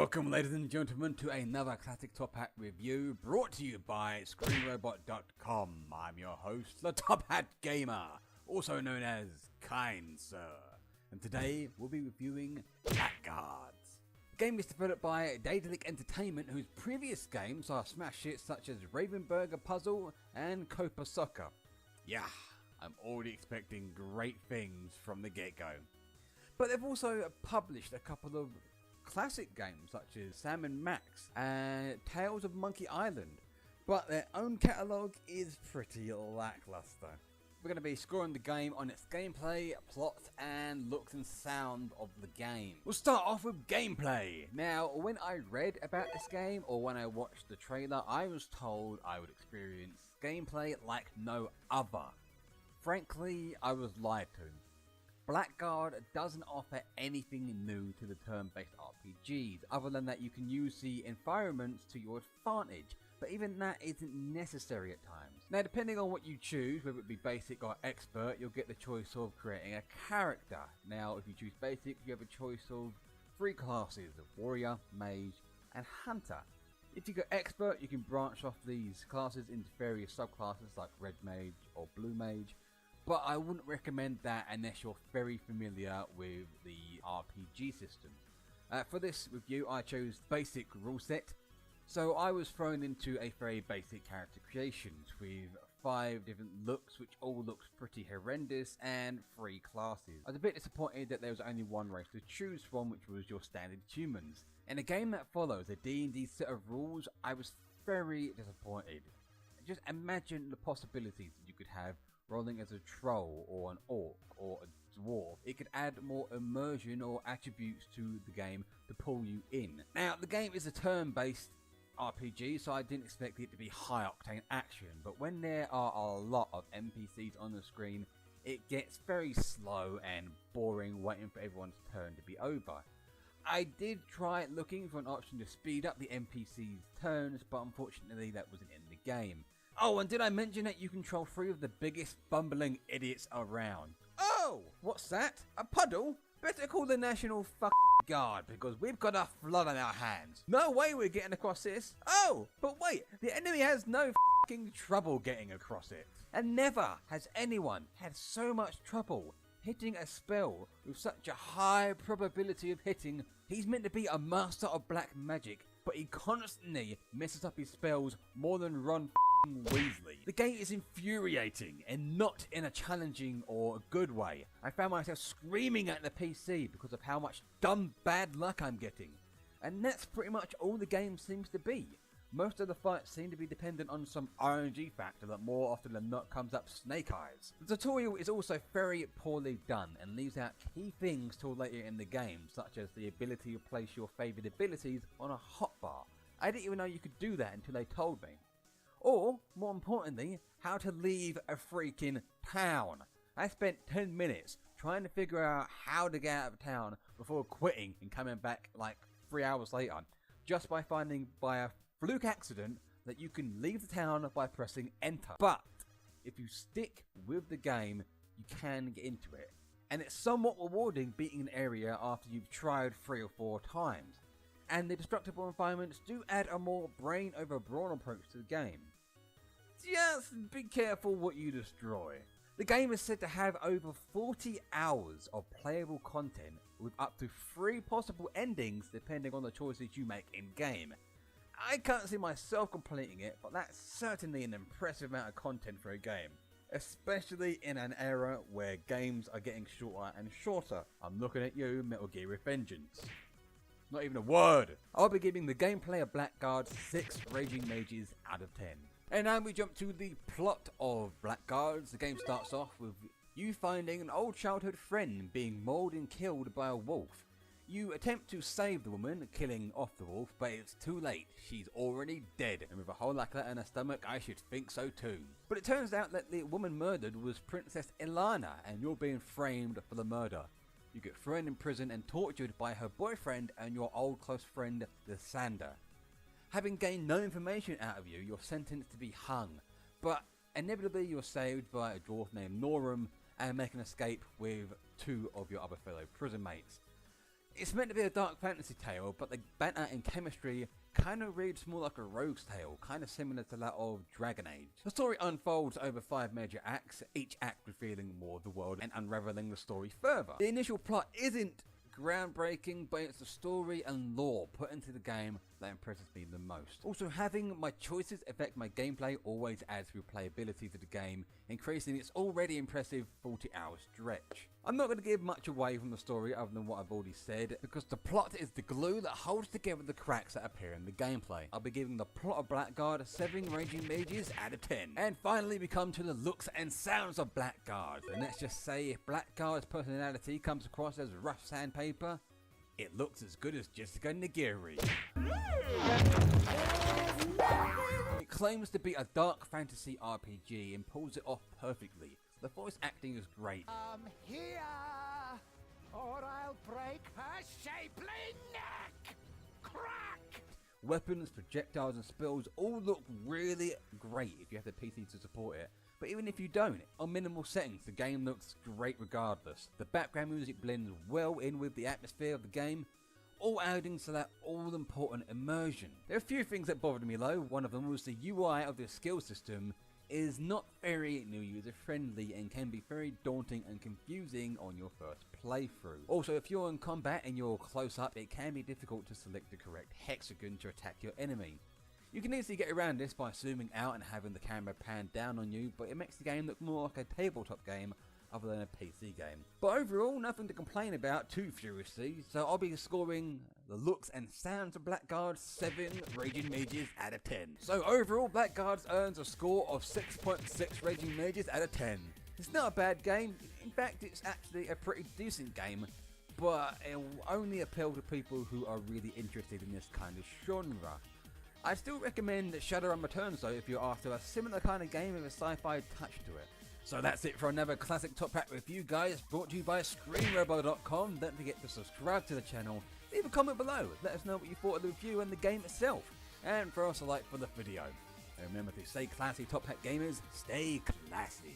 Welcome, ladies and gentlemen, to another Classic Top Hat review brought to you by ScreenRobot.com. I'm your host, the Top Hat Gamer, also known as Kind Sir, and today we'll be reviewing Blackguards. The game is developed by Daedalic Entertainment, whose previous games are smash hits such as Ravenburger Puzzle and Copa Soccer. Yeah, I'm already expecting great things from the get-go. But they've also published a couple of classic games such as Sam and Max and Tales of Monkey Island, but their own catalogue is pretty lackluster. We're going to be scoring the game on its gameplay, plot and looks and sound of the game. We'll start off with gameplay. Now, when I read about this game or when I watched the trailer, I was told I would experience gameplay like no other. Frankly, I was lied to. Blackguard doesn't offer anything new to the turn-based RPGs, other than that you can use the environments to your advantage, but even that isn't necessary at times. Now, depending on what you choose, whether it be basic or expert, you'll get the choice of creating a character. Now, if you choose basic, you have a choice of 3 classes, of warrior, mage, and hunter. If you go expert, you can branch off these classes into various subclasses like red mage or blue mage, but I wouldn't recommend that unless you're very familiar with the RPG system. For this review I chose basic rule set, so I was thrown into a very basic character creations with 5 different looks which all looks pretty horrendous and 3 classes. I was a bit disappointed that there was only one race to choose from, which was your standard humans. In a game that follows a D&D set of rules, I was very disappointed. Just imagine the possibilities that you could have rolling as a troll or an orc or a dwarf. It could add more immersion or attributes to the game to pull you in. Now, the game is a turn-based RPG, so I didn't expect it to be high-octane action, but when there are a lot of NPCs on the screen, it gets very slow and boring waiting for everyone's turn to be over. I did try looking for an option to speed up the NPCs' turns, but unfortunately that wasn't in the game. Oh, and did I mention that you control 3 of the biggest bumbling idiots around? Oh, what's that? A puddle? Better call the National Guard, because we've got a flood on our hands. No way we're getting across this. Oh, but wait, the enemy has no trouble getting across it. And never has anyone had so much trouble hitting a spell with such a high probability of hitting. He's meant to be a master of black magic, but he constantly messes up his spells more than Ron Weasley. The game is infuriating and not in a challenging or good way. I found myself screaming at the PC because of how much dumb bad luck I'm getting. And that's pretty much all the game seems to be. Most of the fights seem to be dependent on some RNG factor that more often than not comes up snake eyes. The tutorial is also very poorly done and leaves out key things till later in the game, such as the ability to place your favoured abilities on a hotbar. I didn't even know you could do that until they told me. Or, more importantly, how to leave a freaking town. I spent 10 minutes trying to figure out how to get out of town before quitting and coming back like 3 hours later, just by finding by a fluke accident that you can leave the town by pressing enter. But if you stick with the game, you can get into it. And it's somewhat rewarding beating an area after you've tried 3 or 4 times. And the destructible environments do add a more brain over brawn approach to the game. Just be careful what you destroy. The game is said to have over 40 hours of playable content with up to 3 possible endings depending on the choices you make in game. I can't see myself completing it, but that's certainly an impressive amount of content for a game, especially in an era where games are getting shorter and shorter. I'm looking at you, Metal Gear with Vengeance. Not even a word! I'll be giving the gameplay of Blackguard 6 Raging Mages out of 10. And now we jump to the plot of Blackguards. The game starts off with you finding an old childhood friend being mauled and killed by a wolf. You attempt to save the woman, killing off the wolf, but it's too late. She's already dead, and with a hole like that in her stomach, I should think so too. But it turns out that the woman murdered was Princess Ilana, and you're being framed for the murder. You get thrown in prison and tortured by her boyfriend and your old close friend, Lysander. Having gained no information out of you, you're sentenced to be hung, but inevitably you're saved by a dwarf named Norum and make an escape with 2 of your other fellow prison mates. It's meant to be a dark fantasy tale, but the banter and chemistry kind of reads more like a rogue's tale, kind of similar to that of Dragon Age. The story unfolds over 5 major acts, each act revealing more of the world and unraveling the story further. The initial plot isn't groundbreaking, but it's the story and lore put into the game that impresses me the most. Also, having my choices affect my gameplay always adds replayability to the game, increasing its already impressive 40-hour stretch. I'm not going to give much away from the story other than what I've already said, because the plot is the glue that holds together the cracks that appear in the gameplay. I'll be giving the plot of Blackguard 7 Raging Mages out of 10. And finally we come to the looks and sounds of Blackguard, and let's just say if Blackguard's personality comes across as rough sandpaper, it looks as good as Jessica Nigiri. It claims to be a dark fantasy RPG and pulls it off perfectly. The voice acting is great. Here, or I'll break her shapely neck! Crack! Weapons, projectiles and spells all look really great if you have the PC to support it. But even if you don't, on minimal settings, the game looks great regardless. The background music blends well in with the atmosphere of the game, all adding to that all-important immersion. There are a few things that bothered me though. One of them was the UI of the skill system is not very new user friendly and can be very daunting and confusing on your first playthrough. Also, if you're in combat and you're close up, it can be difficult to select the correct hexagon to attack your enemy. You can easily get around this by zooming out and having the camera pan down on you, but it makes the game look more like a tabletop game other than a PC game. But overall, nothing to complain about too furiously, so I'll be scoring the looks and sounds of Blackguard 7 Raging Mages out of 10. So overall, Blackguards earns a score of 6.6 Raging Mages out of 10. It's not a bad game, in fact it's actually a pretty decent game, but it will only appeal to people who are really interested in this kind of genre. I still recommend Shadowrun Returns though if you're after a similar kind of game with a sci-fi touch to it. So that's it for another classic top hat review, guys, brought to you by ScreenRobot.com. Don't forget to subscribe to the channel, leave a comment below, let us know what you thought of the review and the game itself, and throw us a like for the video. And remember to stay classy, top hat gamers, stay classy.